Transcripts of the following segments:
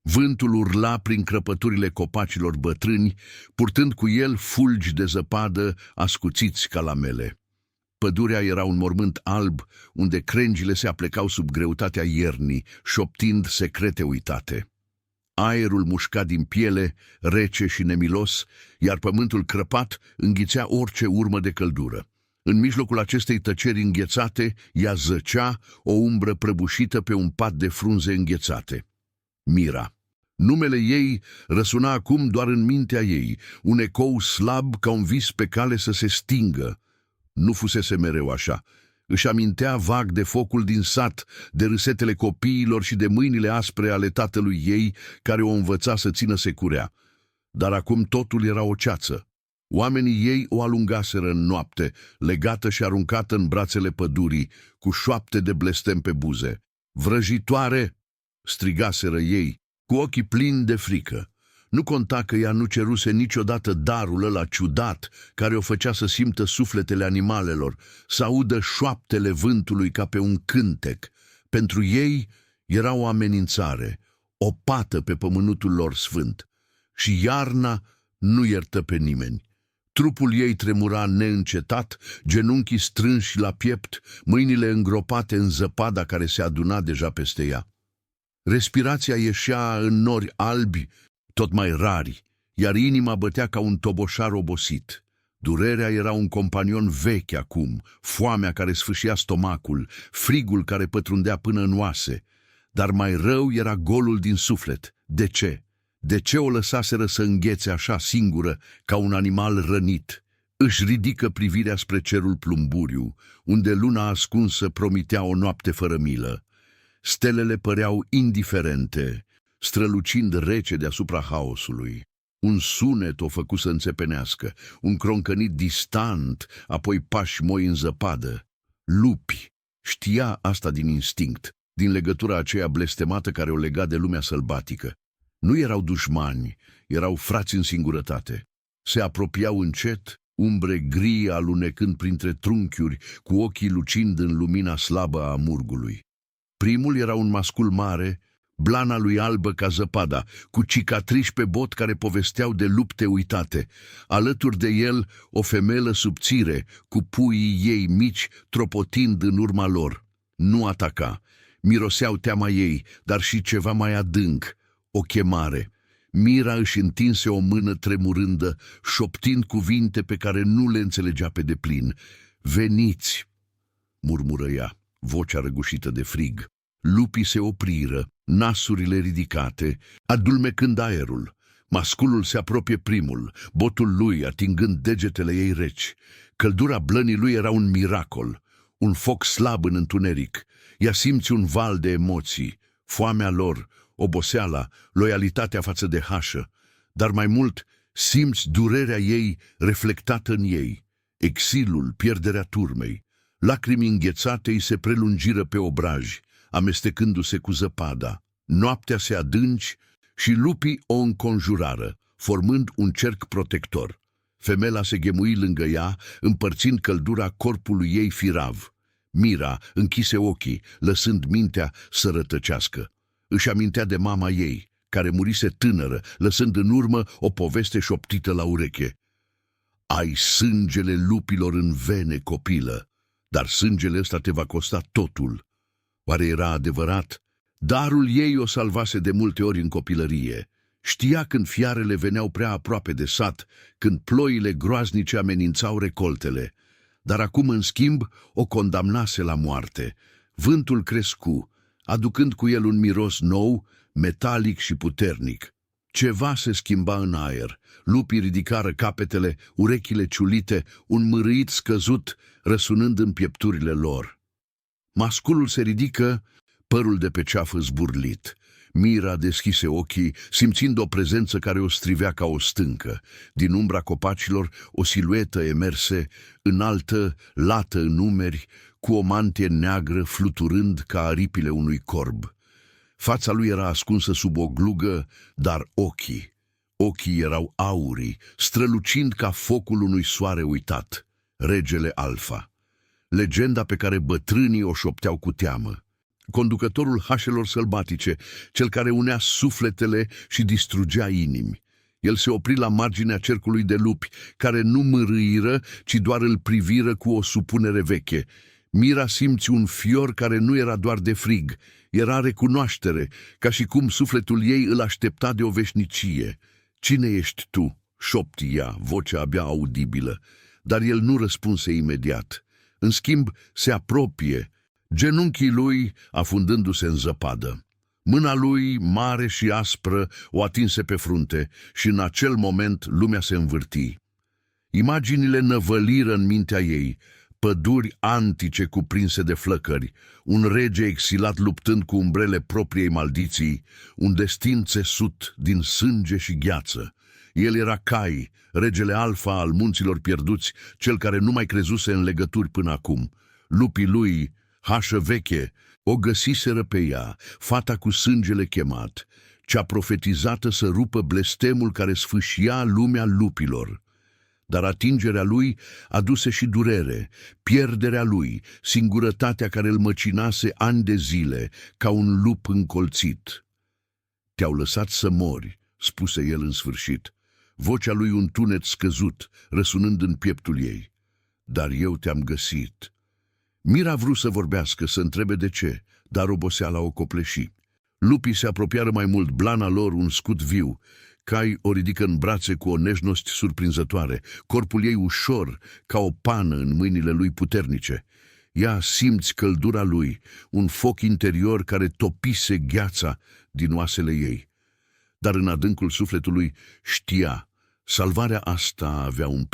Vântul urla prin crăpăturile copacilor bătrâni, purtând cu el fulgi de zăpadă ascuțiți ca lamele. Pădurea era un mormânt alb, unde crengile se aplecau sub greutatea iernii, șoptind secrete uitate. Aerul mușca din piele, rece și nemilos, iar pământul crăpat înghițea orice urmă de căldură. În mijlocul acestei tăceri înghețate, ea zăcea, o umbră prăbușită pe un pat de frunze înghețate. Mira. Numele ei răsuna acum doar în mintea ei, un ecou slab ca un vis pe cale să se stingă. Nu fusese mereu așa. Își amintea vag de focul din sat, de râsetele copiilor și de mâinile aspre ale tatălui ei, care o învăța să țină securea. Dar acum totul era o ceață. Oamenii ei o alungaseră în noapte, legată și aruncată în brațele pădurii, cu șoapte de blestem pe buze. Vrăjitoare! Strigaseră ei, cu ochii plini de frică. Nu conta că ea nu ceruse niciodată darul ăla ciudat, care o făcea să simtă sufletele animalelor, să audă șoaptele vântului ca pe un cântec. Pentru ei era o amenințare, o pată pe pământul lor sfânt. Și iarna nu iertă pe nimeni. Trupul ei tremura neîncetat, genunchii strânși la piept, mâinile îngropate în zăpada care se aduna deja peste ea. Respirația ieșea în nori albi, tot mai rari, iar inima bătea ca un toboșar obosit. Durerea era un companion vechi acum, foamea care sfâșia stomacul, frigul care pătrundea până în oase. Dar mai rău era golul din suflet. De ce? De ce o lăsaseră să înghețe așa singură, ca un animal rănit? Își ridică privirea spre cerul plumburiu, unde luna ascunsă promitea o noapte fără milă. Stelele păreau indiferente, strălucind rece deasupra haosului. Un sunet o făcu să înțepenească, un croncănit distant, apoi pași moi în zăpadă. Lupi! Știa asta din instinct, din legătura aceea blestemată care o lega de lumea sălbatică. Nu erau dușmani, erau frați în singurătate. Se apropiau încet, umbre gri alunecând printre trunchiuri, cu ochii lucind în lumina slabă a murgului. Primul era un mascul mare, blana lui albă ca zăpada, cu cicatrici pe bot care povesteau de lupte uitate. Alături de el o femelă subțire, cu puii ei mici tropotind în urma lor. Nu ataca. Miroseau teama ei, dar și ceva mai adânc, o chemare. Mira își întinse o mână tremurândă, șoptind cuvinte pe care nu le înțelegea pe deplin. Veniți, murmură ea, vocea răgușită de frig. Lupii se opriră, nasurile ridicate, adulmecând aerul. Masculul se apropie primul, botul lui atingând degetele ei reci. Căldura blănii lui era un miracol, un foc slab în întuneric. Ea simți un val de emoții, foamea lor, oboseala, loialitatea față de hașă, dar mai mult simți durerea ei reflectată în ei, exilul, pierderea turmei. Lacrimi înghețate îi se prelungiră pe obraji, amestecându-se cu zăpada. Noaptea se adânci și lupii o înconjurară, formând un cerc protector. Femela se ghemui lângă ea, împărțind căldura corpului ei firav. Mira închise ochii, lăsând mintea să rătăcească. Își amintea de mama ei, care murise tânără, lăsând în urmă o poveste șoptită la ureche. Ai sângele lupilor în vene, copilă, dar sângele ăsta te va costa totul. Oare era adevărat? Darul ei o salvase de multe ori în copilărie. Știa când fiarele veneau prea aproape de sat, când ploile groaznice amenințau recoltele. Dar acum, în schimb, o condamnase la moarte. Vântul crescu, aducând cu el un miros nou, metalic și puternic. Ceva se schimba în aer. Lupii ridicară capetele, urechile ciulite, un mârâit scăzut răsunând în piepturile lor. Masculul se ridică, părul de pe ceafă zburlit. Mira deschise ochii, simțind o prezență care o strivea ca o stâncă. Din umbra copacilor, o siluetă emerse, înaltă, lată în umeri, cu o mantie neagră fluturând ca aripile unui corb. Fața lui era ascunsă sub o glugă, dar ochii erau aurii, strălucind ca focul unui soare uitat. Regele Alfa. Legenda pe care bătrânii o șopteau cu teamă. conducătorul hașelor sălbatice, cel care unea sufletele și distrugea inimi. El se opri la marginea cercului de lupi, care nu mârâiră, ci doar îl priviră cu o supunere veche. Mira simți un fior care nu era doar de frig, era recunoaștere, ca și cum sufletul ei îl aștepta de o veșnicie. "Cine ești tu?" șopti ea, vocea abia audibilă, dar el nu răspunse imediat. În schimb, se apropie, genunchii lui afundându-se în zăpadă. Mâna lui, mare și aspră, o atinse pe frunte și în acel moment lumea se învârti. Imaginile năvăliră în mintea ei, păduri antice cuprinse de flăcări, un rege exilat luptând cu umbrele propriei maldiții, un destin țesut din sânge și gheață. El era Cai, regele alfa al munților pierduți, cel care nu mai crezuse în legături până acum. Lupii lui, hașă veche, o găsiseră pe ea, fata cu sângele chemat, cea profetizată să rupă blestemul care sfâșia lumea lupilor. Dar atingerea lui aduse și durere, pierderea lui, singurătatea care îl măcinase ani de zile, ca un lup încolțit. "Te-au lăsat să mori," spuse el în sfârșit, vocea lui un tunet scăzut, răsunând în pieptul ei. "Dar eu te-am găsit." Mira vrut să vorbească, să întrebe de ce, dar oboseala o copleși. Lupii se apropiară mai mult, blana lor un scut viu. Cai o ridică în brațe cu o nejnost surprinzătoare, corpul ei ușor, ca o pană în mâinile lui puternice. Ea simți căldura lui, un foc interior care topise gheața din oasele ei. Dar în adâncul sufletului știa, salvarea asta avea un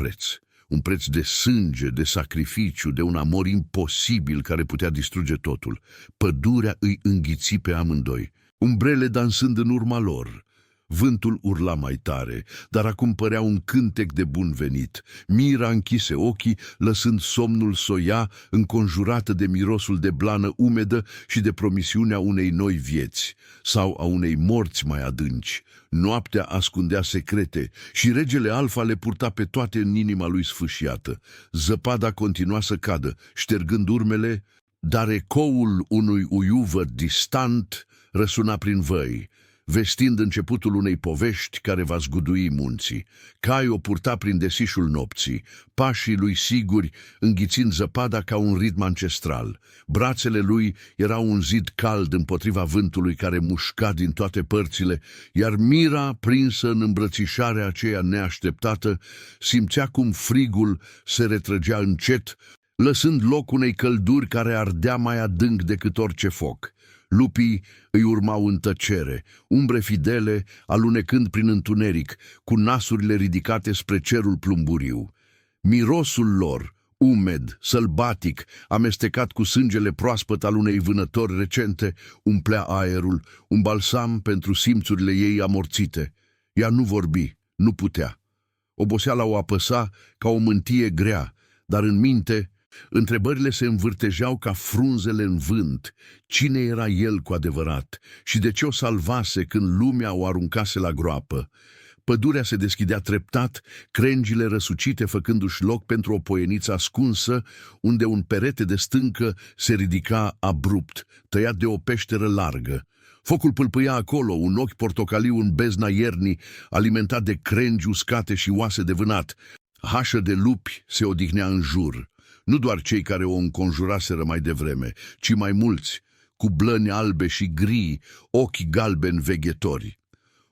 preț de sânge, de sacrificiu, de un amor imposibil care putea distruge totul. Pădurea îi înghiți pe amândoi, umbrele dansând în urma lor. Vântul urla mai tare, dar acum părea un cântec de bun venit. Mira închise ochii, lăsând somnul să o ia, înconjurată de mirosul de blană umedă și de promisiunea unei noi vieți, sau a unei morți mai adânci. Noaptea ascundea secrete și regele alfa le purta pe toate în inima lui sfâșiată. Zăpada continua să cadă, ștergând urmele, dar ecoul unui uiuvăr distant răsuna prin văi, vestind începutul unei povești care va zgudui munții. Cai o purta prin desișul nopții, pașii lui siguri înghițind zăpada ca un ritm ancestral. Brațele lui erau un zid cald împotriva vântului care mușca din toate părțile, iar Mira, prinsă în îmbrățișarea aceea neașteptată, simțea cum frigul se retrăgea încet, lăsând loc unei călduri care ardea mai adânc decât orice foc. Lupii îi urmau în tăcere, umbre fidele, alunecând prin întuneric, cu nasurile ridicate spre cerul plumburiu. Mirosul lor, umed, sălbatic, amestecat cu sângele proaspăt al unei vânători recente, umplea aerul, un balsam pentru simțurile ei amorțite. Ea nu vorbi, nu putea. Oboseala o apăsa ca o mântie grea, dar în minte întrebările se învârtejau ca frunzele în vânt. Cine era el cu adevărat și de ce o salvase când lumea o aruncase la groapă? Pădurea se deschidea treptat, crengile răsucite făcându-și loc pentru o poieniță ascunsă, unde un perete de stâncă se ridica abrupt, tăiat de o peșteră largă. Focul pâlpâia acolo, un ochi portocaliu în bezna iernii, alimentat de crengi uscate și oase de vânat. Hașă de lupi se odihnea în jur. Nu doar cei care o înconjuraseră mai devreme, ci mai mulți, cu blăni albe și gri, ochi galbeni veghetori.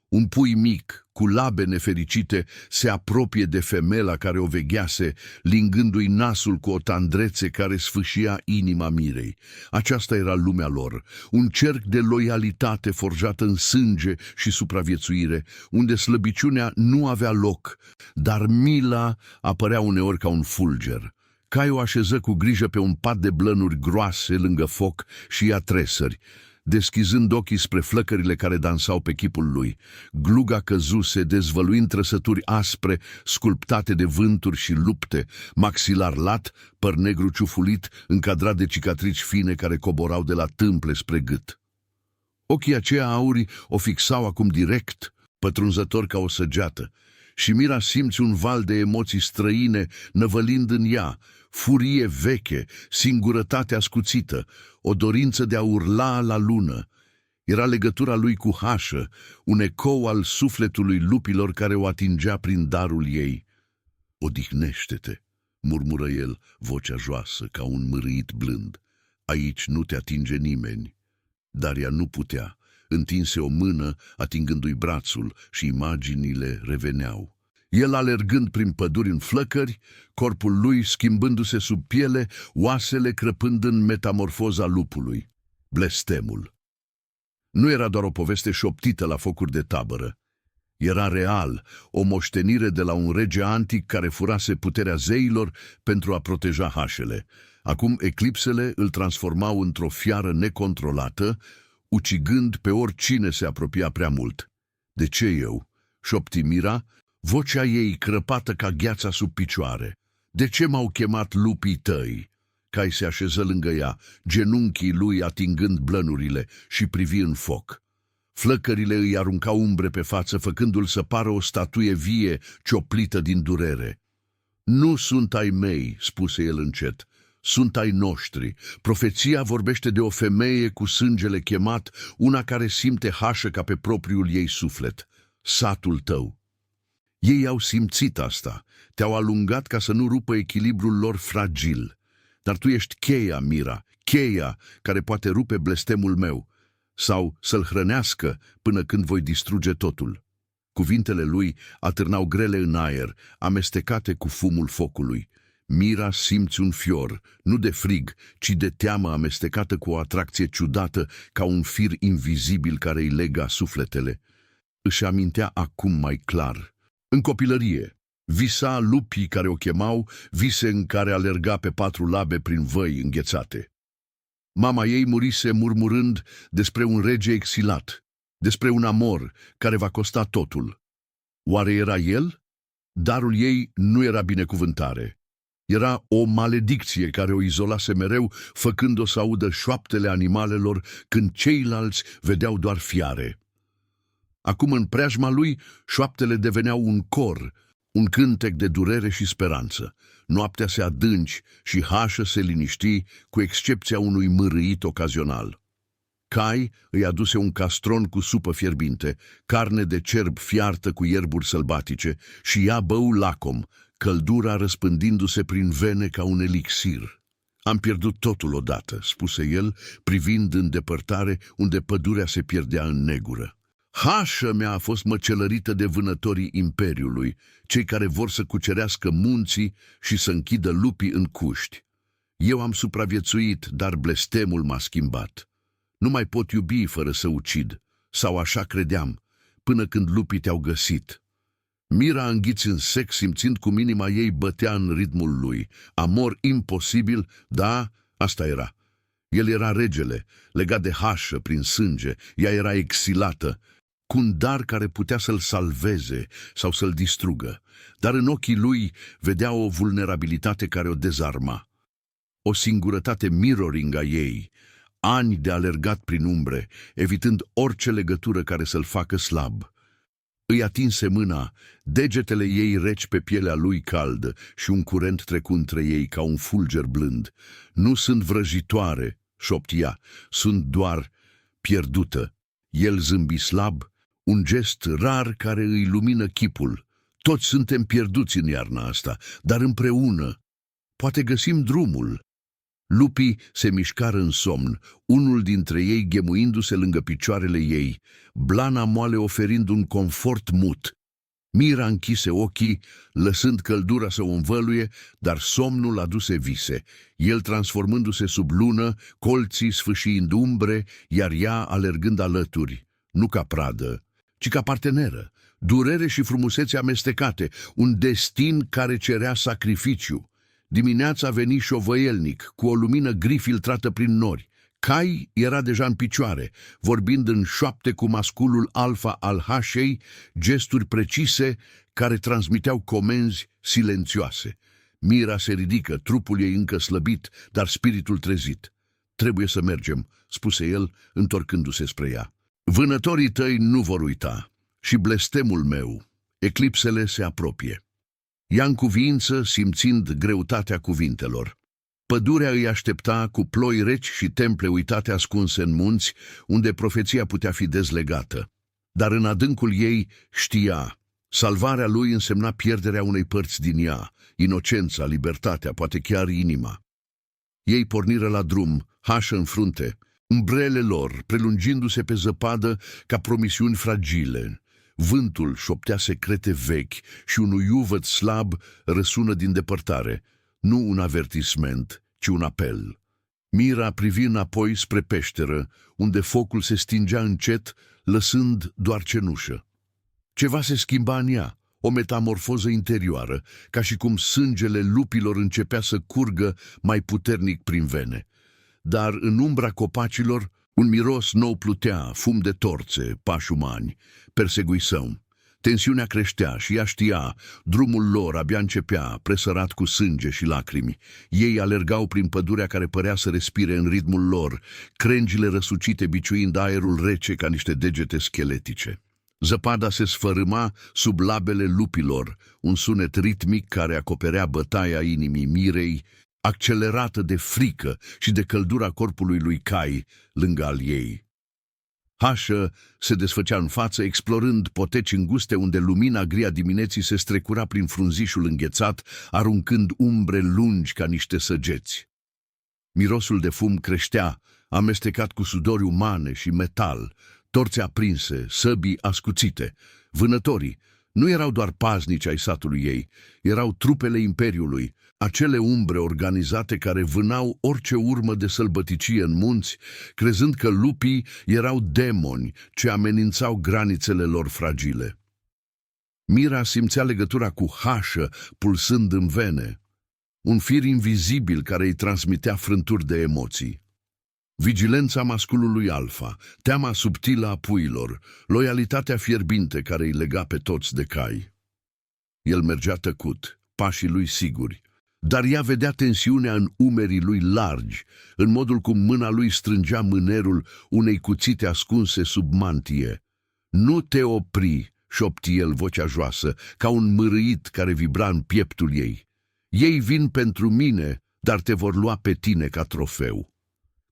Un pui mic, cu labe nefericite, se apropie de femela care o veghease, lingându-i nasul cu o tandrețe care sfâșia inima Mirei. Aceasta era lumea lor, un cerc de loialitate forjată în sânge și supraviețuire, unde slăbiciunea nu avea loc, dar mila apărea uneori ca un fulger. Cai o așeză cu grijă pe un pat de blănuri groase lângă foc și ia tresări, deschizând ochii spre flăcările care dansau pe chipul lui. Gluga căzuse, dezvăluind trăsături aspre, sculptate de vânturi și lupte, maxilar lat, păr negru ciufulit, încadrat de cicatrici fine care coborau de la tâmple spre gât. Ochii aceia aurii o fixau acum direct, pătrunzător ca o săgeată, Și Mira simți un val de emoții străine năvălind în ea, furie veche, singurătate ascuțită, o dorință de a urla la lună. Era legătura lui cu Hașă, un ecou al sufletului lupilor care o atingea prin darul ei. "Odihnește-te," murmură el, vocea joasă, ca un mârâit blând. "Aici nu te atinge nimeni." Dar ea nu putea. Întinse o mână, atingându-i brațul, și imaginile reveneau. El alergând prin păduri în flăcări, corpul lui schimbându-se sub piele, oasele crăpând în metamorfoza lupului. Blestemul. Nu era doar o poveste șoptită la focuri de tabără. Era real, o moștenire de la un rege antic care furase puterea zeilor pentru a proteja Hașele. Acum eclipsele îl transformau într-o fiară necontrolată, ucigând pe oricine se apropia prea mult. "De ce eu?" șopti Mira, vocea ei crăpată ca gheața sub picioare. "De ce m-au chemat lupii tăi?" Cai se așeză lângă ea, genunchii lui atingând blănurile, și privi în foc. Flăcările îi aruncau umbre pe față, făcându-l să pară o statuie vie, cioplită din durere. "Nu sunt ai mei," spuse el încet. "Sunt ai noștri. Profeția vorbește de o femeie cu sângele chemat, una care simte Hașă ca pe propriul ei suflet. Satul tău." Ei au simțit asta, te-au alungat ca să nu rupă echilibrul lor fragil. Dar tu ești cheia, Mira, cheia care poate rupe blestemul meu, sau să-l hrănească până când voi distruge totul. Cuvintele lui atârnau grele în aer, amestecate cu fumul focului. Mira simți un fior, nu de frig, ci de teamă amestecată cu o atracție ciudată, ca un fir invizibil care îi lega sufletele. Își amintea acum mai clar. În copilărie, visa lupii care o chemau, vise în care alerga pe 4 labe prin văi înghețate. Mama ei murise murmurând despre un rege exilat, despre un amor care va costa totul. Oare era el? Darul ei nu era binecuvântare. Era o maledicție care o izolase mereu, făcând-o să audă șoaptele animalelor când ceilalți vedeau doar fiare. Acum, în preajma lui, șoaptele deveneau un cor, un cântec de durere și speranță. Noaptea se adânci și Hașă se liniști, cu excepția unui mârâit ocazional. Cai îi aduse un castron cu supă fierbinte, carne de cerb fiartă cu ierburi sălbatice, și ea bău lacom, căldura răspândindu-se prin vene ca un elixir. "Am pierdut totul odată," spuse el, privind în depărtare unde pădurea se pierdea în negură. "Hașă mea a fost măcelărită de vânătorii Imperiului, cei care vor să cucerească munții și să închidă lupii în cuști. Eu am supraviețuit, dar blestemul m-a schimbat. Nu mai pot iubi fără să ucid, sau așa credeam, până când lupii te-au găsit." Mira înghiți în sec, simțind cum inima ei bătea în ritmul lui. Amor imposibil, da, asta era. El era regele, legat de Hașă prin sânge, ea era exilată, cu un dar care putea să-l salveze sau să-l distrugă, dar în ochii lui vedea o vulnerabilitate care o dezarma. O singurătate mirroring a ei, ani de alergat prin umbre, evitând orice legătură care să-l facă slab. Îi atinse mâna, degetele ei reci pe pielea lui caldă și un curent trecu între ei ca un fulger blând. "Nu sunt vrăjitoare," șoptia, "sunt doar pierdută." El zâmbi slab, un gest rar care îi lumină chipul. "Toți suntem pierduți în iarna asta, dar împreună poate găsim drumul." Lupii se mișcară în somn, unul dintre ei ghemuindu-se lângă picioarele ei, blana moale oferind un confort mut. Mira închise ochii, lăsând căldura să o învăluie, dar somnul aduse vise, el transformându-se sub lună, colții sfâșiind umbre, iar ea alergând alături, nu ca pradă, ci ca parteneră, durere și frumusețe amestecate, un destin care cerea sacrificiu. Dimineața veni șovăielnic, cu o lumină gri filtrată prin nori. Cai era deja în picioare, vorbind în șoapte cu masculul alfa al Hașei, gesturi precise care transmiteau comenzi silențioase. Mira se ridică, trupul ei încă slăbit, dar spiritul trezit. "Trebuie să mergem," spuse el, întorcându-se spre ea. "Vânătorii tăi nu vor uita și blestemul meu Eclipsele se apropie. Ea în cuviință, simțind greutatea cuvintelor. Pădurea îi aștepta cu ploi reci și temple uitate ascunse în munți, unde profeția putea fi dezlegată. Dar în adâncul ei știa, salvarea lui însemna pierderea unei părți din ea, inocența, libertatea, poate chiar inima. Ei porniră la drum, hașă în frunte, umbrele lor prelungindu-se pe zăpadă ca promisiuni fragile. Vântul șoptea secrete vechi și un uiuvăt slab răsună din depărtare, nu un avertisment, ci un apel. Mira privi înapoi spre peșteră, unde focul se stingea încet, lăsând doar cenușă. Ceva se schimba în ea, o metamorfoză interioară, ca și cum sângele lupilor începea să curgă mai puternic prin vene. Dar în umbra copacilor, un miros nou plutea, fum de torțe, pași umani, perseguição. Tensiunea creștea și ea știa, drumul lor abia începea, presărat cu sânge și lacrimi. Ei alergau prin pădurea care părea să respire în ritmul lor, crengile răsucite biciuind aerul rece ca niște degete scheletice. Zăpada se sfărâma sub labele lupilor, un sunet ritmic care acoperea bătaia inimii Mirei, accelerată de frică și de căldura corpului lui Cai lângă al ei. Hașă se desfăcea în față, explorând poteci înguste unde lumina gri a dimineții se strecura prin frunzișul înghețat, aruncând umbre lungi ca niște săgeți. Mirosul de fum creștea, amestecat cu sudori umane și metal, torțe aprinse, săbii ascuțite. Vânătorii nu erau doar paznici ai satului ei, erau trupele imperiului, acele umbre organizate care vânau orice urmă de sălbăticie în munți, crezând că lupii erau demoni ce amenințau granițele lor fragile. Mira simțea legătura cu Hașă pulsând în vene, un fir invizibil care îi transmitea frânturi de emoții. Vigilența masculului alfa, teama subtilă a puilor, loialitatea fierbinte care îi lega pe toți de Cai. El mergea tăcut, pașii lui siguri, dar ea vedea tensiunea în umerii lui largi, în modul cum mâna lui strângea mânerul unei cuțite ascunse sub mantie. Nu te opri, șopti el vocea joasă, ca un mârâit care vibra în pieptul ei. Ei vin pentru mine, dar te vor lua pe tine ca trofeu.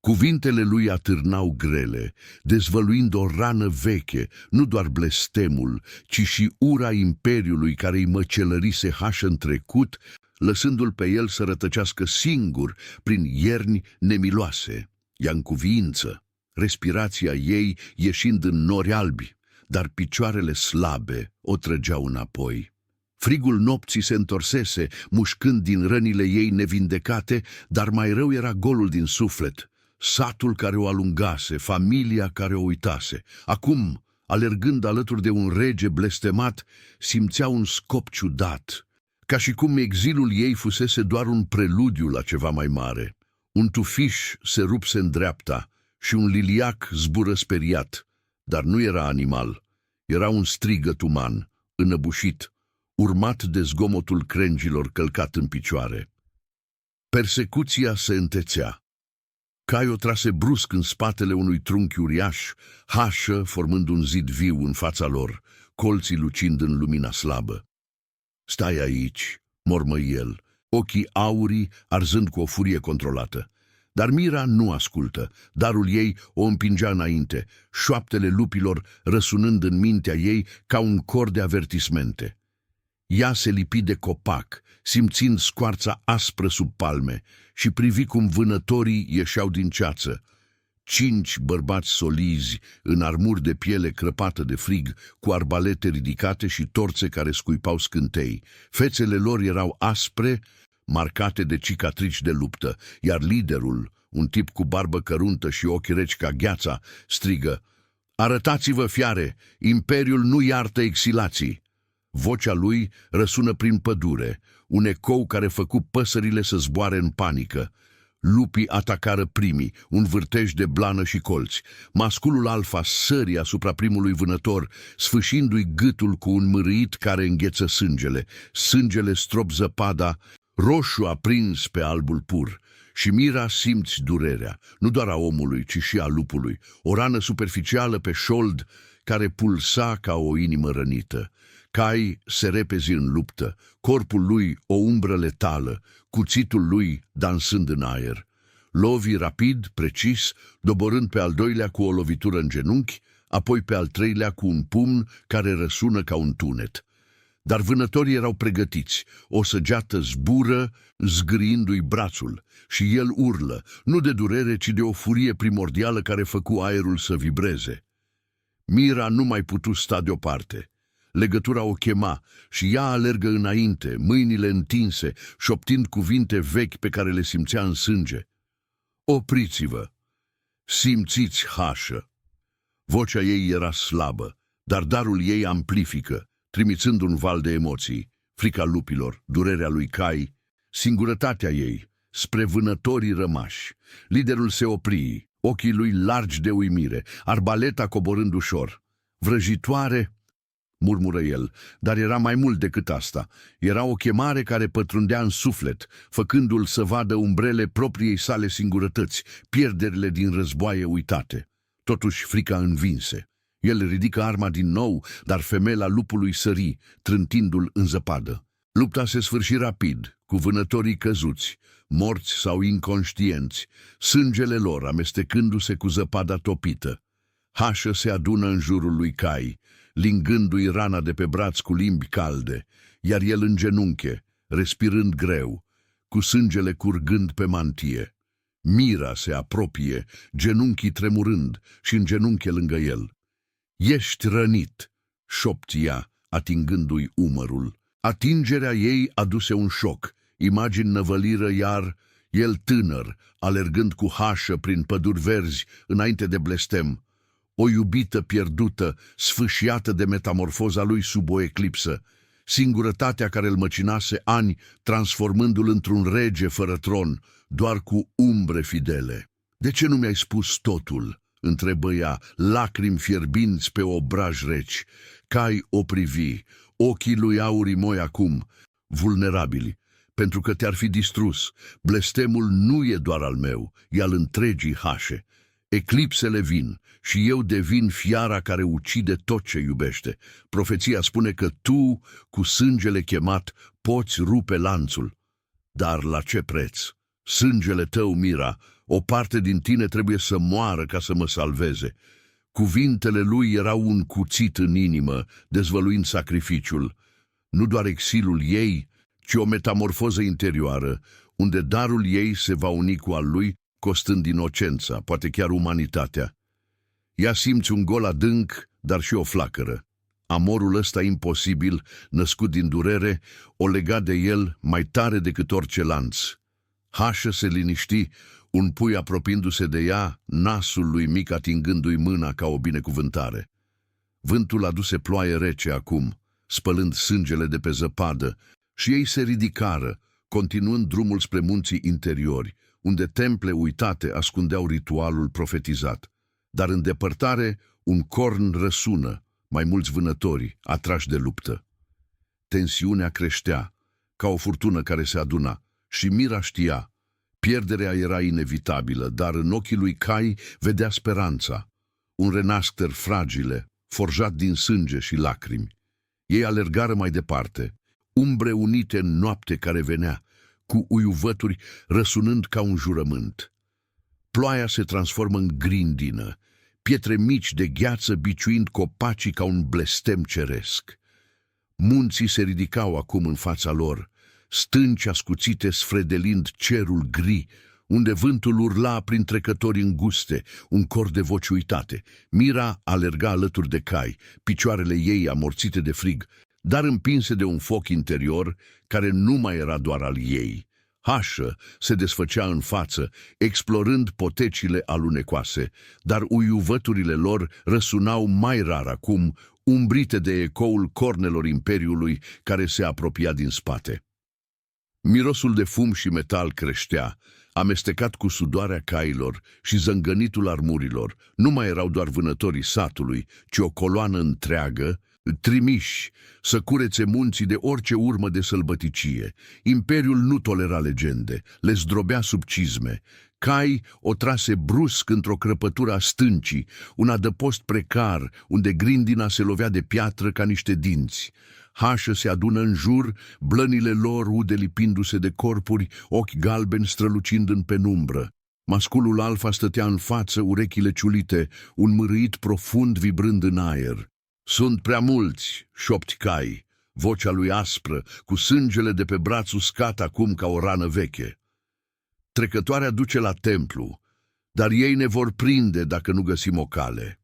Cuvintele lui atârnau grele, dezvăluind o rană veche, nu doar blestemul, ci și ura imperiului care îi măcelărise Hașă în trecut, lăsându-l pe el să rătăcească singur prin ierni nemiloase. Ea în cuviință, respirația ei ieșind în nori albi, dar picioarele slabe o trăgeau înapoi. Frigul nopții se întorsese, mușcând din rănile ei nevindecate, dar mai rău era golul din suflet. Satul care o alungase, familia care o uitase. Acum, alergând alături de un rege blestemat, simțea un scop ciudat, ca și cum exilul ei fusese doar un preludiu la ceva mai mare. Un tufiș se rupse în dreapta și un liliac zbură speriat, dar nu era animal, era un strigăt uman, înăbușit, urmat de zgomotul crengilor călcat în picioare. Persecuția se întețea. Cai o trase brusc în spatele unui trunchi uriaș, Hașă formând un zid viu în fața lor, colții lucind în lumina slabă. Stai aici, mormăi el, ochii aurii arzând cu o furie controlată. Dar Mira nu ascultă, darul ei o împingea înainte, șoaptele lupilor răsunând în mintea ei ca un cor de avertismente. Ea se lipi de copac, simțind scoarța aspră sub palme, și privi cum vânătorii ieșeau din ceață. 5 bărbați solizi, în armuri de piele crăpată de frig, cu arbalete ridicate și torțe care scuipau scântei. Fețele lor erau aspre, marcate de cicatrici de luptă, iar liderul, un tip cu barbă căruntă și ochi reci ca gheața, strigă: "Arătați-vă, fiare, imperiul nu iartă exilații!" Vocea lui răsună prin pădure, un ecou care făcu păsările să zboare în panică. Lupii atacară primii, un vârtej de blană și colți. Masculul alfa sări asupra primului vânător, sfâșindu-i gâtul cu un mârâit care îngheță sângele. Sângele strop zăpada, roșu aprins pe albul pur. Și Mira simți durerea, nu doar a omului, ci și a lupului, o rană superficială pe șold care pulsa ca o inimă rănită. Cai se repezi în luptă, corpul lui o umbră letală, cuțitul lui dansând în aer. Lovi rapid, precis, doborând pe al doilea cu o lovitură în genunchi, apoi pe al treilea cu un pumn care răsună ca un tunet. Dar vânătorii erau pregătiți, o săgeată zbură, zgâriindu-i brațul, și el urlă, nu de durere, ci de o furie primordială care făcu aerul să vibreze. Mira nu mai putu sta deoparte. Legătura o chema și ea alergă înainte, mâinile întinse, șoptind cuvinte vechi pe care le simțea în sânge. Opriți-vă! Simțiți, Hașă! Vocea ei era slabă, dar darul ei amplifică, trimițând un val de emoții, frica lupilor, durerea lui Cai, singurătatea ei, spre vânătorii rămași. Liderul se opri, ochii lui largi de uimire, arbaleta coborând ușor. Vrăjitoare, murmură el, dar era mai mult decât asta. Era o chemare care pătrundea în suflet, făcându-l să vadă umbrele propriei sale singurătăți, pierderile din războaie uitate. Totuși frica învinse. El ridică arma din nou, dar femela lupului sări, trântindu-l în zăpadă. Lupta se sfârși rapid, cu vânătorii căzuți, morți sau inconștienți, sângele lor amestecându-se cu zăpada topită. Hașă se adună în jurul lui Cai, lingându-i rana de pe braț cu limbi calde, iar el în genunche, respirând greu, cu sângele curgând pe mantie. Mira se apropie, genunchii tremurând și în genunche lângă el. Ești rănit, șopti ea, atingându-i umărul. Atingerea ei aduse un șoc, imagini năvăliră iar, el tânăr, alergând cu Hașă prin păduri verzi înainte de blestem. O iubită pierdută, sfâșiată de metamorfoza lui sub o eclipsă, singurătatea care îl măcinase ani, transformându-l într-un rege fără tron, doar cu umbre fidele. De ce nu mi-ai spus totul?" întrebă ea, lacrimi fierbinți pe obraj reci. Cai o privi, ochii lui aurii moi acum, vulnerabili, pentru că te-ar fi distrus. Blestemul nu e doar al meu, e al întregii Hașe. Eclipsele vin și eu devin fiara care ucide tot ce iubește. Profeția spune că tu, cu sângele chemat, poți rupe lanțul. Dar la ce preț? Sângele tău, Mira, o parte din tine trebuie să moară ca să mă salveze. Cuvintele lui erau un cuțit în inimă, dezvăluind sacrificiul. Nu doar exilul ei, ci o metamorfoză interioară, unde darul ei se va uni cu al lui, costând inocența, poate chiar umanitatea. Ea simți un gol adânc, dar și o flacără. Amorul ăsta imposibil, născut din durere, o lega de el mai tare decât orice lanț. Hașă se liniști, un pui apropiindu-se de ea, nasul lui mic atingându-i mâna ca o binecuvântare. Vântul aduse ploaie rece acum, spălând sângele de pe zăpadă, și ei se ridicară, continuând drumul spre munții interiori, unde temple uitate ascundeau ritualul profetizat. Dar în depărtare un corn răsună, mai mulți vânători, atrași de luptă. Tensiunea creștea, ca o furtună care se aduna, și Mira știa. Pierderea era inevitabilă, dar în ochii lui Cai vedea speranța, un renașter fragile, forjat din sânge și lacrimi. Ei alergară mai departe, umbre unite în noapte care venea, cu uiuvături răsunând ca un jurământ. Ploaia se transformă în grindină, pietre mici de gheață biciuind copacii ca un blestem ceresc. Munții se ridicau acum în fața lor, stânci ascuțite sfredelind cerul gri, unde vântul urla prin trecători înguste, un cor de voci uitate. Mira alerga alături de Cai, picioarele ei amorțite de frig, dar împinse de un foc interior care nu mai era doar al ei. Hașă se desfăcea în față, explorând potecile alunecoase, dar uiuvăturile lor răsunau mai rar acum, umbrite de ecoul cornelor imperiului care se apropia din spate. Mirosul de fum și metal creștea, amestecat cu sudoarea cailor și zângănitul armurilor. Nu mai erau doar vânătorii satului, ci o coloană întreagă, trimiși să curețe munții de orice urmă de sălbăticie. Imperiul nu tolera legende, le zdrobea sub cizme. Cai o trase brusc într-o crăpătură a stâncii, un adăpost precar, unde grindina se lovea de piatră ca niște dinți. Hașă se adună în jur, blănile lor ude lipindu-se de corpuri, ochi galbeni strălucind în penumbră. Masculul alfa stătea în față, urechile ciulite, un mârâit profund vibrând în aer. Sunt prea mulți, șopti Cai, vocea lui aspră, cu sângele de pe braț uscat acum ca o rană veche. Trecătoarea duce la templu, dar ei ne vor prinde dacă nu găsim o cale.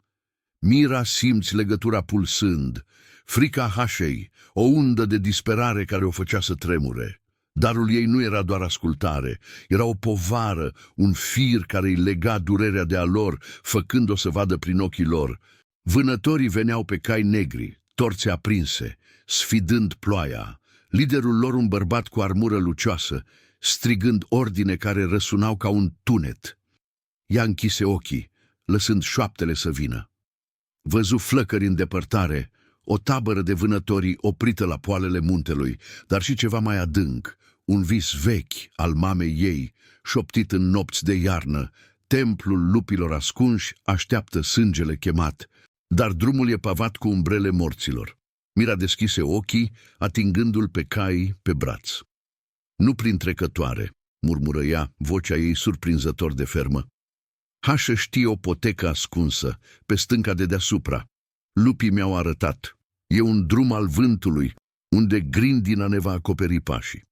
Mira simți legătura pulsând, frica Hașei, o undă de disperare care o făcea să tremure. Darul ei nu era doar ascultare, era o povară, un fir care îi lega durerea de a lor, făcând-o să vadă prin ochii lor. Vânătorii veneau pe cai negri, torțe aprinse, sfidând ploaia. Liderul lor, un bărbat cu armură lucioasă, strigând ordine care răsunau ca un tunet. Ea închise ochii, lăsând șoaptele să vină. Văzu flăcări în depărtare, o tabără de vânători oprită la poalele muntelui, dar și ceva mai adânc, un vis vechi al mamei ei, șoptit în nopți de iarnă. Templul lupilor ascunși așteaptă sângele chemat, dar drumul e pavat cu umbrele morților. Mira deschise ochii, atingându-l pe Cai pe braț. Nu prin trecătoare, murmură ea, vocea ei surprinzător de fermă. Hașă știe o potecă ascunsă, pe stânca de deasupra. Lupii mi-au arătat. E un drum al vântului, unde grindina ne va acoperi pașii.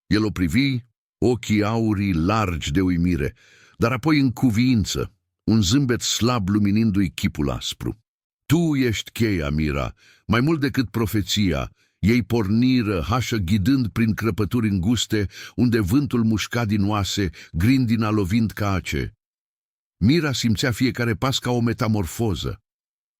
El o privi, ochii aurii largi de uimire, dar apoi în cuviință, un zâmbet slab luminindu-i chipul aspru. Tu ești cheia, Mira, mai mult decât profeția. Ei porniră, Hașă ghidând prin crăpături înguste, unde vântul mușca din oase, grindina lovind ca ace. Mira simțea fiecare pas ca o metamorfoză.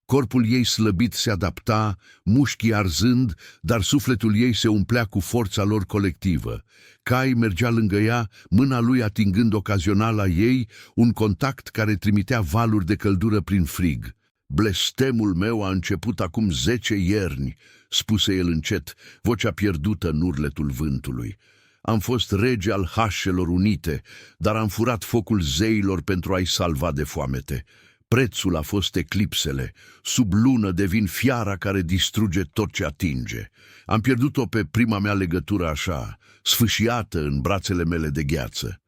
Corpul ei slăbit se adapta, mușchii arzând, dar sufletul ei se umplea cu forța lor colectivă. Cai mergea lângă ea, mâna lui atingând ocazional a ei, un contact care trimitea valuri de căldură prin frig. Blestemul meu a început acum 10 ierni, spuse el încet, vocea pierdută în urletul vântului. Am fost rege al Hașelor unite, dar am furat focul zeilor pentru a-i salva de foamete. Prețul a fost eclipsele, sub lună devin fiara care distruge tot ce atinge. Am pierdut-o pe prima mea legătură așa, sfâșiată în brațele mele de gheață.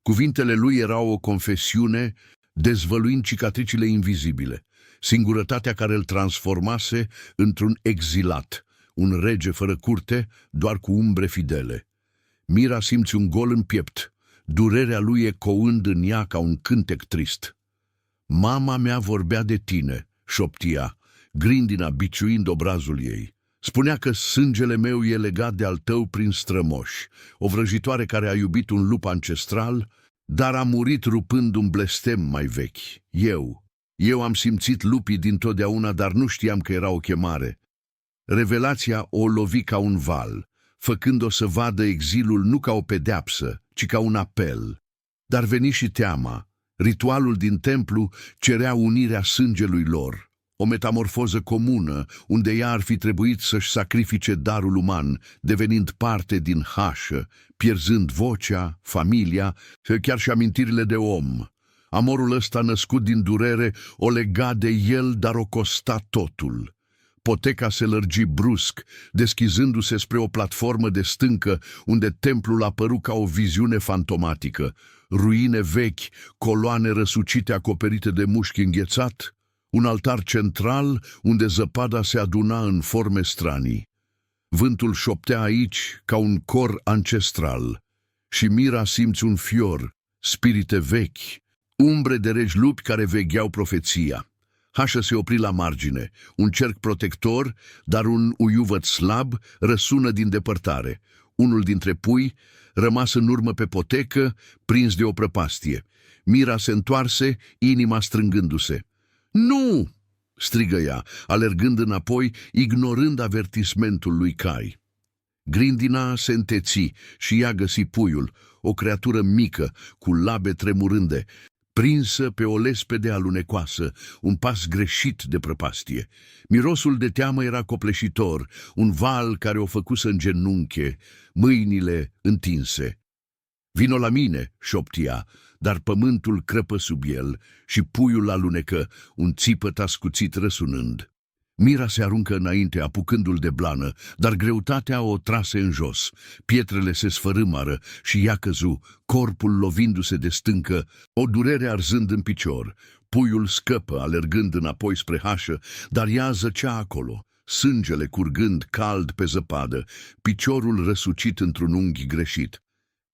Cuvintele lui erau o confesiune, dezvăluind cicatricile invizibile, singurătatea care îl transformase într-un exilat, un rege fără curte, doar cu umbre fidele. Mira simți un gol în piept, durerea lui ecoând în ea ca un cântec trist. Mama mea vorbea de tine, șoptia, grindina biciuind obrazul ei. Spunea că sângele meu e legat de al tău prin strămoși, o vrăjitoare care a iubit un lup ancestral, dar a murit rupând un blestem mai vechi. Eu am simțit lupii dintotdeauna, dar nu știam că era o chemare. Revelația o lovi ca un val, făcând-o să vadă exilul nu ca o pedeapsă, ci ca un apel. Dar veni și teama. Ritualul din templu cerea unirea sângelui lor, o metamorfoză comună, unde ea ar fi trebuit să-și sacrifice darul uman, devenind parte din Hașă, pierzând vocea, familia, chiar și amintirile de om. Amorul ăsta născut din durere o lega de el, dar o costa totul. Poteca se lărgi brusc, deschizându-se spre o platformă de stâncă, unde templul apăru ca o viziune fantomatică. Ruine vechi, coloane răsucite acoperite de mușchi înghețat, un altar central unde zăpada se aduna în forme stranii. Vântul șoptea aici ca un cor ancestral și Mira simți un fior, spirite vechi, umbre de regi lupi care vegheau profeția. Hașă se opri la margine, un cerc protector, dar un uiuvăt slab răsună din depărtare. Unul dintre pui, rămas în urmă pe potecă, prins de o prăpastie. Mira se întoarse, inima strângându-se. Nu! Strigă ea, alergând înapoi, ignorând avertismentul lui Cai. Grindina se înteți și ea găsi puiul, o creatură mică, cu labe tremurânde, prinsă pe o lespede alunecoasă, un pas greșit de prăpastie. Mirosul de teamă era copleșitor, un val care o făcu să îngenunche, mâinile întinse. Vino la mine, șoptia, dar pământul crăpă sub el și puiul alunecă, un țipăt ascuțit răsunând. Mira se aruncă înainte, apucându-l de blană, dar greutatea o trase în jos. Pietrele se sfărâmară și ea căzu, corpul lovindu-se de stâncă, o durere arzând în picior. Puiul scăpă, alergând înapoi spre hașă, dar ea zăcea acolo, sângele curgând cald pe zăpadă, piciorul răsucit într-un unghi greșit.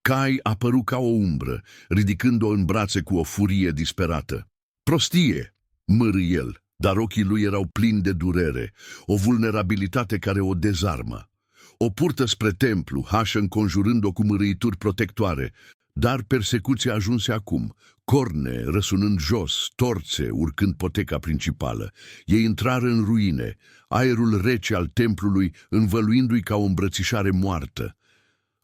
Cai apăru ca o umbră, ridicând-o în brațe cu o furie disperată. "Prostie!" mârâi el, dar ochii lui erau plini de durere, o vulnerabilitate care o dezarmă. O purtă spre templu, hașă înconjurând-o cu mârâituri protectoare, dar persecuția ajunse acum, corne răsunând jos, torțe urcând poteca principală. Ei intrară în ruine, aerul rece al templului învăluindu-i ca o îmbrățișare moartă.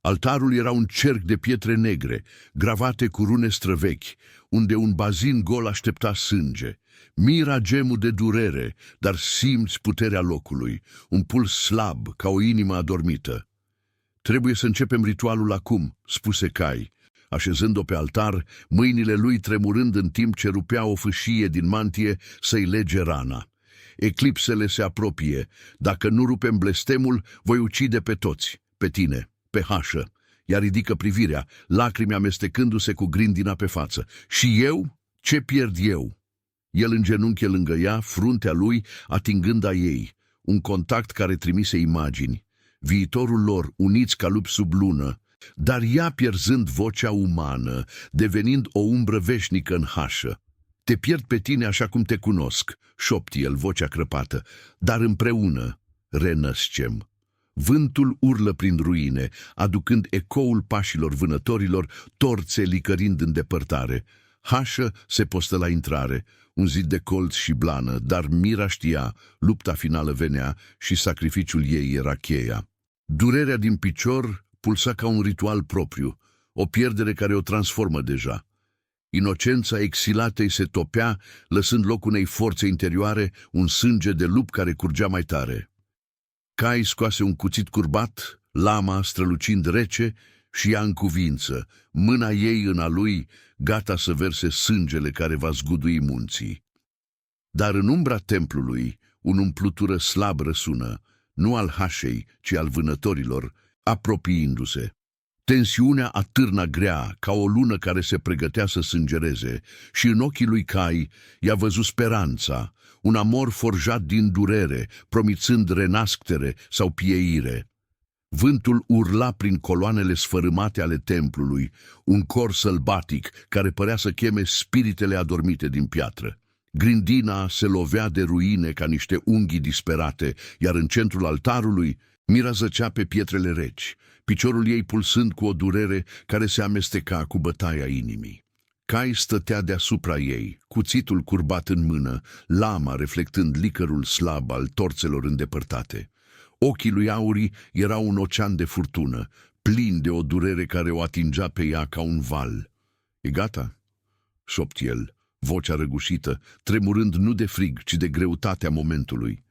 Altarul era un cerc de pietre negre, gravate cu rune străvechi, unde un bazin gol aștepta sânge. Mira gemul de durere, dar simți puterea locului, un puls slab, ca o inimă adormită. "Trebuie să începem ritualul acum," spuse Cai, așezând-o pe altar, mâinile lui tremurând în timp ce rupea o fâșie din mantie să-i lege rana. "Eclipsele se apropie. Dacă nu rupem blestemul, voi ucide pe toți, pe tine, pe hașă." Ea ridică privirea, lacrimi amestecându-se cu grindina pe față. "Și eu? Ce pierd eu?" El îngenunche lângă ea, fruntea lui atingând a ei, un contact care trimise imagini. Viitorul lor, uniți ca lupi sub lună, dar ea pierzând vocea umană, devenind o umbră veșnică în hașă. "Te pierd pe tine așa cum te cunosc," șopti el, vocea crăpată, "dar împreună renăscem." Vântul urlă prin ruine, aducând ecoul pașilor vânătorilor, torțe licărind în depărtare. Hașă se postă la intrare, un zid de colț și blană, dar Mira știa, lupta finală venea și sacrificiul ei era cheia. Durerea din picior pulsa ca un ritual propriu, o pierdere care o transformă deja. Inocența exilatei se topea, lăsând loc unei forțe interioare, un sânge de lup care curgea mai tare. Cai scoase un cuțit curbat, lama strălucind rece, și ea în cuvință, mâna ei în a lui, gata să verse sângele care va zgudui munții. Dar în umbra templului, un umplutură slab răsună, nu al hașei, ci al vânătorilor, apropiindu-se. Tensiunea atârna grea, ca o lună care se pregătea să sângereze, și în ochii lui Cai i-a văzut speranța, un amor forjat din durere, promițând renasctere sau pieire. Vântul urla prin coloanele sfărâmate ale templului, un cor sălbatic care părea să cheme spiritele adormite din piatră. Grindina se lovea de ruine ca niște unghii disperate, iar în centrul altarului Mira zăcea pe pietrele reci, piciorul ei pulsând cu o durere care se amesteca cu bătaia inimii. Cai stătea deasupra ei, cuțitul curbat în mână, lama reflectând licărul slab al torțelor îndepărtate. Ochii lui Auri erau un ocean de furtună, plin de o durere care o atingea pe ea ca un val. "E gata?" șopti el, vocea răgușită, tremurând nu de frig, ci de greutatea momentului.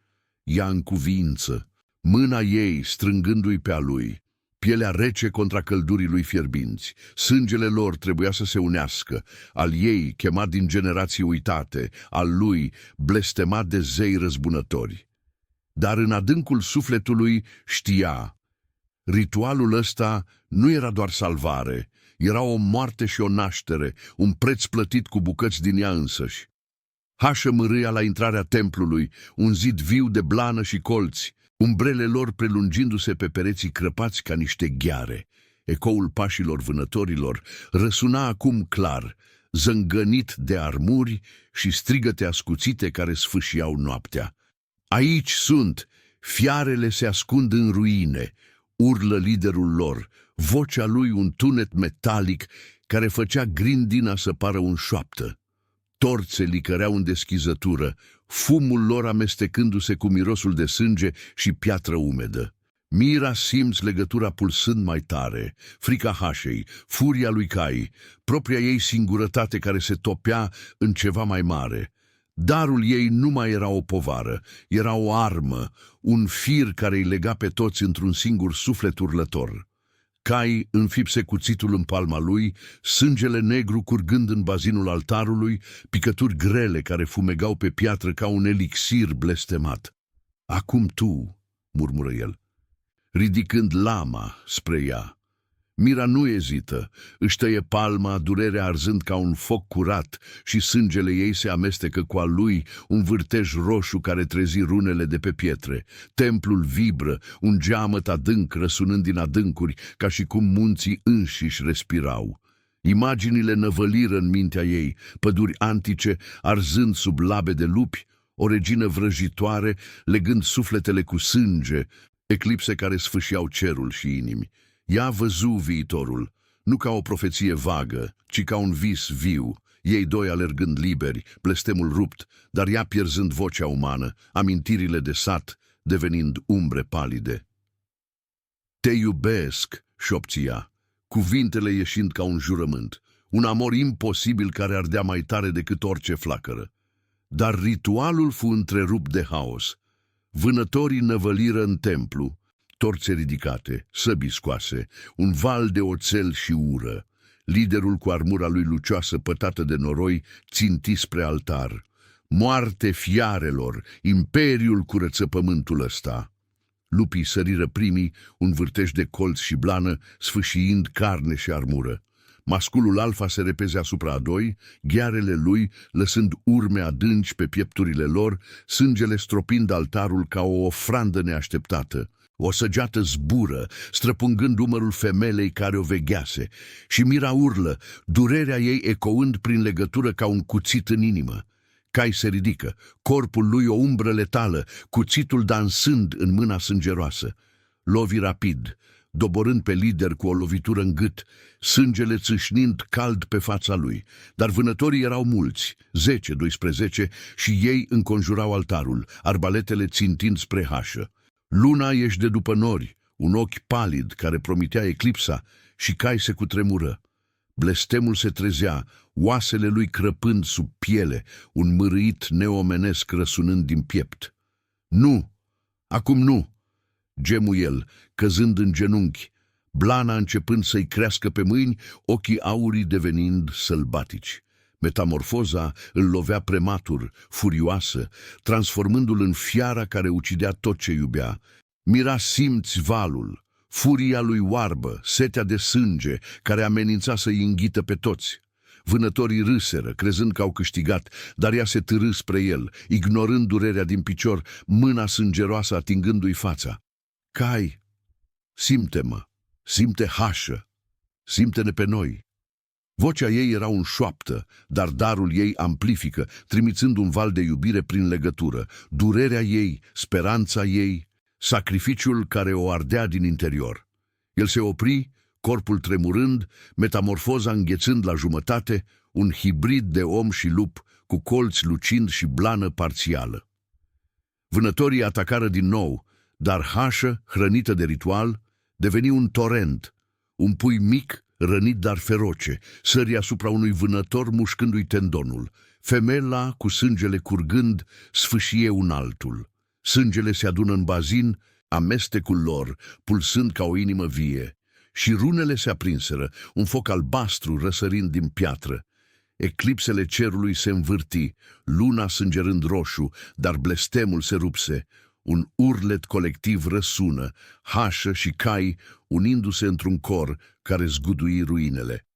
Ea în cuvință, mâna ei strângându-i pe a lui, pielea rece contra căldurii lui fierbinți. Sângele lor trebuia să se unească, al ei chemat din generații uitate, al lui blestemat de zei răzbunători. Dar în adâncul sufletului știa, ritualul ăsta nu era doar salvare, era o moarte și o naștere, un preț plătit cu bucăți din ea însăși. Hașă mârâia la intrarea templului, un zid viu de blană și colți, umbrele lor prelungindu-se pe pereții crăpați ca niște gheare. Ecoul pașilor vânătorilor răsuna acum clar, zângănit de armuri și strigăte ascuțite care sfâșiau noaptea. "Aici sunt, fiarele se ascund în ruine," urlă liderul lor, vocea lui un tunet metalic care făcea grindina să pară un șoaptă. Torțe licăreau în deschizătură, fumul lor amestecându-se cu mirosul de sânge și piatră umedă. Mira simți legătura pulsând mai tare, frica hașei, furia lui Cai, propria ei singurătate care se topea în ceva mai mare. Darul ei nu mai era o povară, era o armă, un fir care îi lega pe toți într-un singur suflet urlător. Cai înfipse cuțitul în palma lui, sângele negru curgând în bazinul altarului, picături grele care fumegau pe piatră ca un elixir blestemat. "Acum tu," murmură el, ridicând lama spre ea. Mira nu ezită, își tăie palma, durerea arzând ca un foc curat și sângele ei se amestecă cu al lui, un vârtej roșu care trezi runele de pe pietre. Templul vibră, un geamăt adânc răsunând din adâncuri, ca și cum munții înșiși respirau. Imaginile năvăliră în mintea ei, păduri antice arzând sub labe de lupi, o regină vrăjitoare legând sufletele cu sânge, eclipse care sfâșiau cerul și inimi. Ea văzu viitorul, nu ca o profeție vagă, ci ca un vis viu, ei doi alergând liberi, blestemul rupt, dar ea pierzând vocea umană, amintirile de sat, devenind umbre palide. "Te iubesc," șopți ea, cuvintele ieșind ca un jurământ, un amor imposibil care ardea mai tare decât orice flacără. Dar ritualul fu întrerupt de haos. Vânătorii năvăliră în templu, torțe ridicate, săbii scoase, un val de oțel și ură. Liderul cu armura lui lucioasă pătată de noroi ținti spre altar. "Moarte fiarelor, imperiul curăță pământul ăsta." Lupii săriră primii, un vârtej de colț și blană, sfâșiind carne și armură. Masculul alfa se repeze asupra a doi, ghearele lui lăsând urme adânci pe piepturile lor, sângele stropind altarul ca o ofrandă neașteptată. O săgeată zbură, străpungând umărul femelei care o veghease, și Mira urlă, durerea ei ecouând prin legătură ca un cuțit în inimă. Cai se ridică, corpul lui o umbră letală, cuțitul dansând în mâna sângeroasă. Lovi rapid, doborând pe lider cu o lovitură în gât, sângele țâșnind cald pe fața lui. Dar vânătorii erau mulți, 10-12, și ei înconjurau altarul, arbaletele țintind spre hașă. Luna ieși de după nori, un ochi palid care promitea eclipsa, și Cai se cutremură. Blestemul se trezea, oasele lui crăpând sub piele, un mârâit neomenesc răsunând din piept. "Nu! Acum nu!" gemu el, căzând în genunchi, blana începând să-i crească pe mâini, ochii aurii devenind sălbatici. Metamorfoza îl lovea prematur, furioasă, transformându-l în fiara care ucidea tot ce iubea. Mira simți valul, furia lui oarbă, setea de sânge, care amenința să-i înghită pe toți. Vânătorii râseră, crezând că au câștigat, dar ea se târâ spre el, ignorând durerea din picior, mâna sângeroasă atingându-i fața. "Cai, simte-mă, simte hașă, simte-ne pe noi." Vocea ei era un șoaptă, dar darul ei amplifică, trimițând un val de iubire prin legătură, durerea ei, speranța ei, sacrificiul care o ardea din interior. El se opri, corpul tremurând, metamorfoza înghețând la jumătate, un hibrid de om și lup, cu colți lucind și blană parțială. Vânătorii atacară din nou, dar hașă, hrănită de ritual, deveni un torent, un pui mic, rănit dar feroce, sări asupra unui vânător mușcându-i tendonul. Femela, cu sângele curgând, sfâșie un altul. Sângele se adună în bazin, amestecul lor, pulsând ca o inimă vie. Și runele se aprinseră, un foc albastru răsărind din piatră. Eclipsele cerului se învârti, luna sângerând roșu, dar blestemul se rupse. Un urlet colectiv răsună, hașă și Cai unindu-se într-un cor care zgudui ruinele.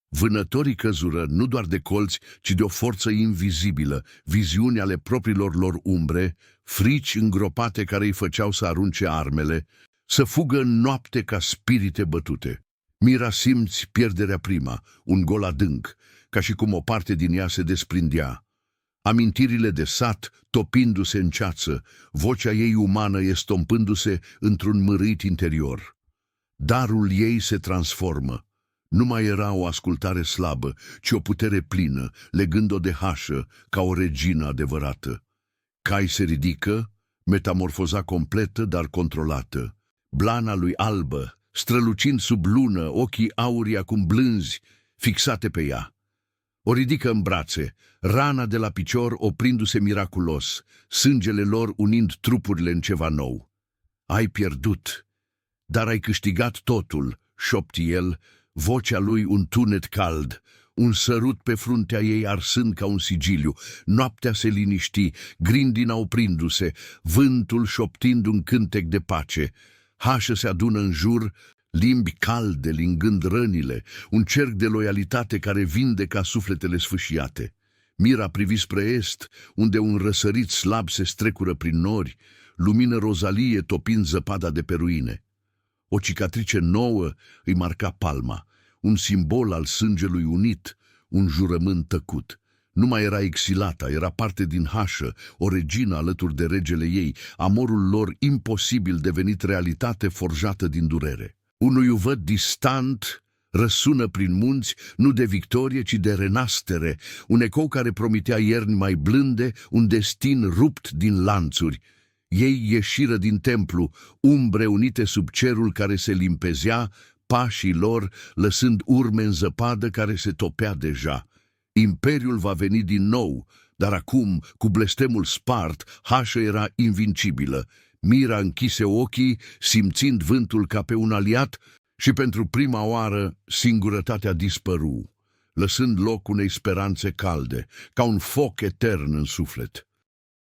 Vânătorii căzură nu doar de colți, ci de o forță invizibilă, viziuni ale propriilor lor umbre, frici îngropate care îi făceau să arunce armele, să fugă în noapte ca spirite bătute. Mira simți pierderea prima, un gol adânc, ca și cum o parte din ea se desprindea. Amintirile de sat topindu-se în ceață, vocea ei umană estompându-se într-un mârâit interior. Darul ei se transformă. Nu mai era o ascultare slabă, ci o putere plină, legând-o de hașă ca o regină adevărată. Cai se ridică, metamorfoza completă, dar controlată. Blana lui albă, strălucind sub lună, ochii aurii acum blânzi, fixate pe ea. O ridică în brațe, rana de la picior oprindu-se miraculos, sângele lor unind trupurile în ceva nou. Ai pierdut, dar ai câștigat totul, șopti el, vocea lui un tunet cald, un sărut pe fruntea ei arsând ca un sigiliu. Noaptea se liniști, grindina oprindu-se, vântul șoptind un cântec de pace. Hașă se adună în jur, limbi calde lingând rănile, un cerc de loialitate care vindeca sufletele sfâșiate. Mira privi spre est, unde un răsărit slab se strecură prin nori, lumină rozalie topind zăpada de pe ruine. O cicatrice nouă îi marca palma, un simbol al sângelui unit, un jurământ tăcut. Nu mai era exilata, era parte din Hașă, o regină alături de regele ei, amorul lor imposibil devenit realitate forjată din durere. Un uiuvăt distant răsună prin munți, nu de victorie, ci de renastere, un ecou care promitea ierni mai blânde, un destin rupt din lanțuri. Ei ieșiră din templu, umbre unite sub cerul care se limpezea, pașii lor lăsând urme în zăpadă care se topea deja. Imperiul va veni din nou, dar acum, cu blestemul spart, Hașă era invincibilă. Mira închise ochii, simțind vântul ca pe un aliat, și pentru prima oară singurătatea dispăru, lăsând loc unei speranțe calde, ca un foc etern în suflet.